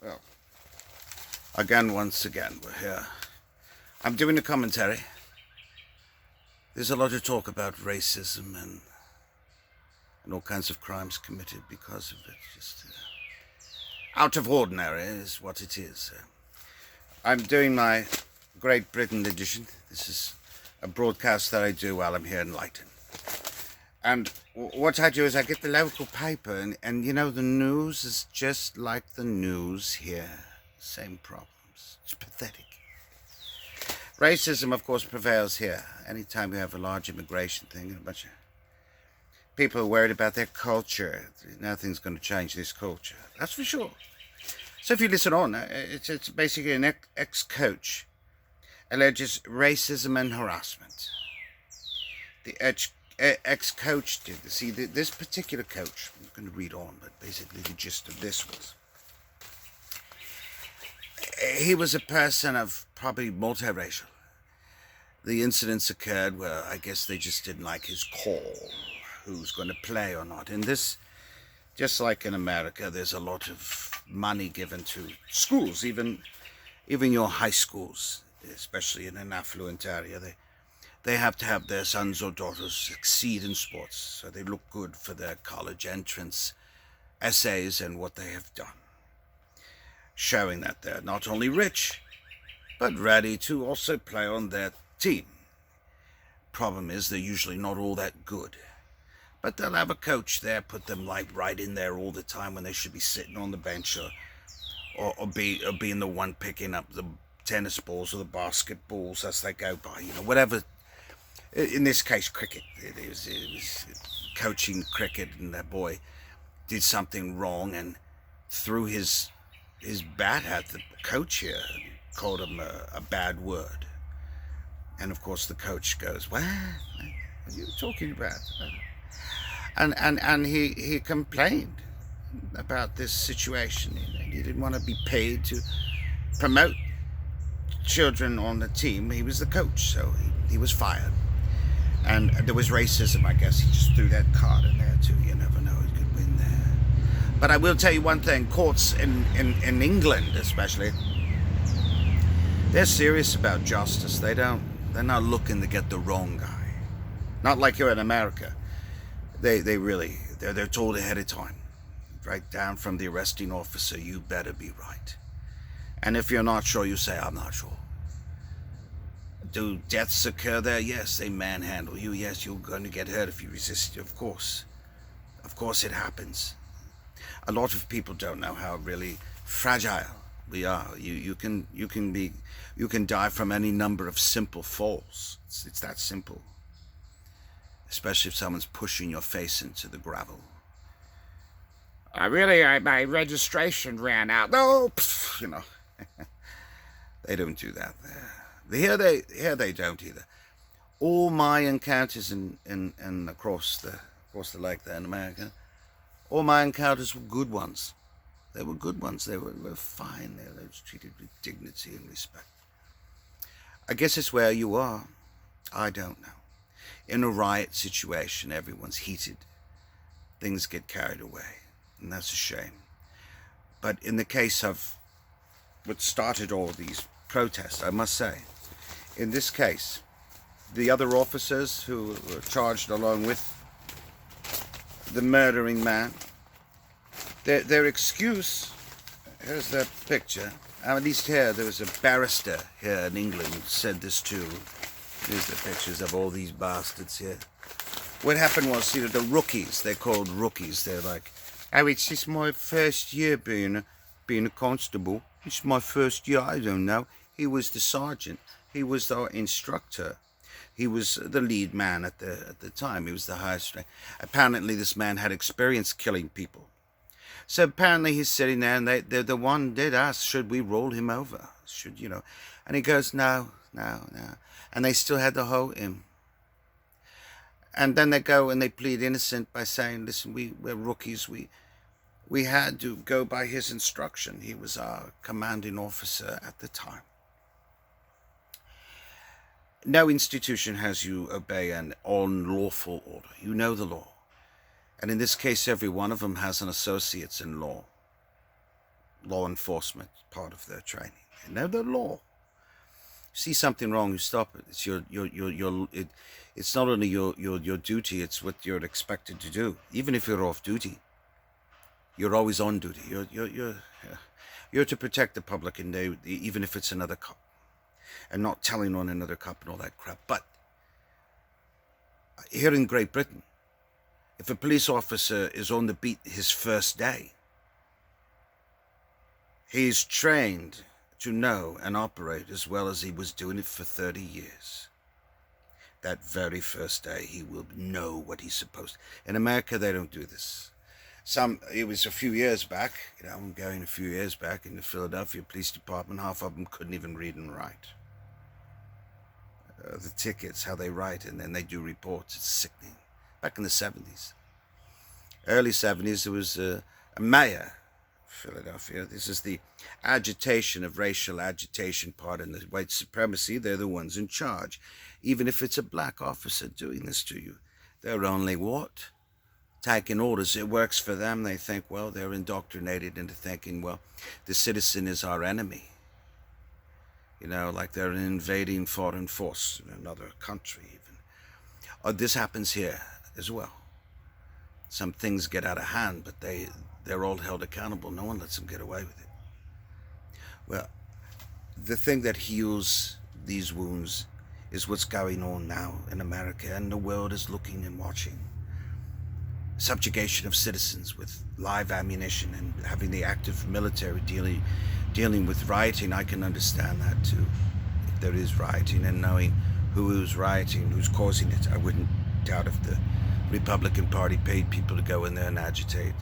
Well, once again, we're here. I'm doing a commentary. There's a lot of talk about racism and all kinds of crimes committed because of it. Just out of ordinary is what it is. I'm doing my Great Britain edition. This is a broadcast that I do while I'm here in Leighton. And what I do is I get the local paper, and you know, the news is just like the news here. Same problems. It's pathetic. Racism, of course, prevails here. Anytime you have a large immigration thing, a bunch of people are worried about their culture. Nothing's going to change this culture. That's for sure. So if you listen on, it's basically an ex-coach alleges racism and harassment. The ex-coach did this. See, this particular coach, I'm not going to read on, but basically the gist of this was, he was a person of probably multiracial. The incidents occurred where I guess they just didn't like his call, who's going to play or not. And this, just like in America, there's a lot of money given to schools, even your high schools, especially in an affluent area. They have to have their sons or daughters succeed in sports, so they look good for their college entrance essays and what they have done, showing that they're not only rich, but ready to also play on their team. Problem is, they're usually not all that good. But they'll have a coach there, put them like right in there all the time when they should be sitting on the bench or being the one picking up the tennis balls or the basketballs as they go by, you know, whatever. In this case, cricket. It was coaching cricket, and that boy did something wrong and threw his bat at the coach here, called him a bad word. And of course the coach goes, "What are you talking about?" And he complained about this situation. He didn't want to be paid to promote children on the team. He was the coach, so he was fired. And there was racism, I guess. He just threw that card in there too. You never know, he could win there. But I will tell you one thing, courts in England especially, they're serious about justice. They're not looking to get the wrong guy. Not like here in America. They're told ahead of time, right down from the arresting officer, you better be right. And if you're not sure, you say, I'm not sure. Do deaths occur there? Yes, they manhandle you. Yes, you're going to get hurt if you resist, of course. Of course it happens. A lot of people don't know how really fragile we are. You can die from any number of simple falls. It's that simple. Especially if someone's pushing your face into the gravel. My registration ran out. No, you know. They don't do that there. Here they don't either. All my encounters in across the lake there in America, all my encounters were good ones. They were good ones. They were fine. They were treated with dignity and respect. I guess it's where you are. I don't know. In a riot situation, everyone's heated. Things get carried away, and that's a shame. But in the case of what started all these protests, I must say, in this case, the other officers who were charged along with the murdering man, their excuse, here's their picture. At least here, there was a barrister here in England who said this too. Here's the pictures of all these bastards here. What happened was, you know, the rookies, they're called rookies. They're like, oh, it's just my first year being a constable. It's my first year, I don't know. He was the sergeant. He was the instructor. He was the lead man at the time. He was the highest rank. Apparently, this man had experience killing people. So apparently, he's sitting there, and the one did ask, should we roll him over? Should, you know? And he goes, no. And they still had to hold him. And then they go and they plead innocent by saying, listen, we're rookies. We had to go by his instruction. He was our commanding officer at the time. No institution has you obey an unlawful order. You know the law. And in this case, every one of them has an associates in law. law enforcement part of their training. They know the law. See something wrong, you stop it. It's it's not only your duty, it's what you're expected to do. Even if you're off duty, you're always on duty. You're to protect the public, and even if it's another cop, and not telling on another cop and all that crap. But here in Great Britain, if a police officer is on the beat his first day, he's trained to know and operate as well as he was doing it for 30 years. That very first day, he will know what he's supposed to. In America, they don't do this. It was a few years back, I'm going a few years back in the Philadelphia Police Department, half of them couldn't even read and write. The tickets, how they write, and then they do reports, it's sickening. Back in the 70s. Early 70s, there was a mayor, Philadelphia. This is the agitation of racial agitation part and the white supremacy. They're the ones in charge. Even if it's a black officer doing this to you, they're only what? Taking orders. It works for them. They think, well, they're indoctrinated into thinking, well, the citizen is our enemy. Like they're an invading foreign force in another country even. This happens here as well. Some things get out of hand, but they're all held accountable. No one lets them get away with it. Well, the thing that heals these wounds is what's going on now in America, and the world is looking and watching. Subjugation of citizens with live ammunition and having the active military dealing with rioting. I can understand that too. If there is rioting, and knowing who is rioting, who's causing it. I wouldn't doubt if the Republican Party paid people to go in there and agitate.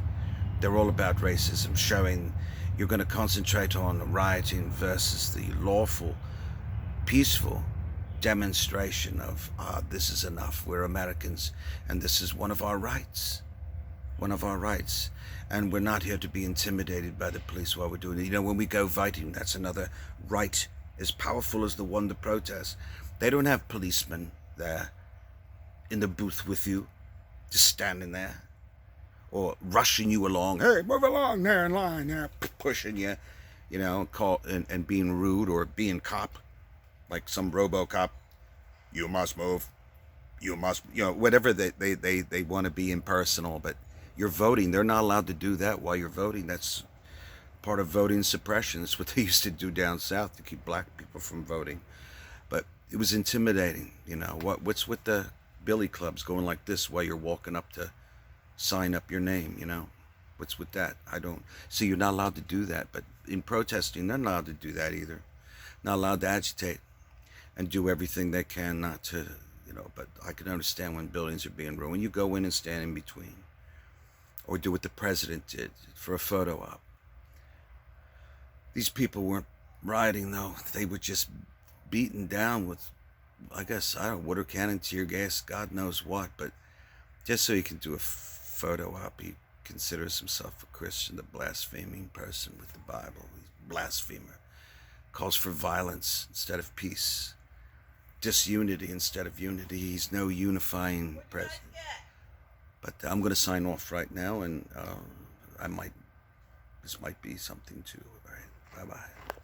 They're all about racism, showing you're going to concentrate on rioting versus the lawful, peaceful demonstration of, this is enough, we're Americans, and this is one of our rights. One of our rights. And we're not here to be intimidated by the police while we're doing it. When we go voting, that's another right as powerful as the one to protest. They don't have policemen there in the booth with you, just standing there, or rushing you along. Hey, move along there in line, there, pushing you, and being rude, or being cop, like some RoboCop. You must move. You must, whatever they want to be impersonal. But you're voting. They're not allowed to do that while you're voting. That's part of voting suppression. That's what they used to do down south to keep black people from voting. But it was intimidating. What's with the billy clubs going like this while you're walking up to sign up your name? What's with that? I don't see. You're not allowed to do that. But in protesting, they're not allowed to do that either. Not allowed to agitate and do everything they can not to, but I can understand when buildings are being ruined. You go in and stand in between, or do what the president did for a photo op. These people weren't rioting, though. They were just beaten down with, I don't know, water cannon, tear gas, God knows what. But just so he can do a photo op, he considers himself a Christian, a blaspheming person with the Bible. He's a blasphemer. Calls for violence instead of peace. Disunity instead of unity. He's no unifying president. But I'm going to sign off right now, and this might be something too. All right, bye-bye.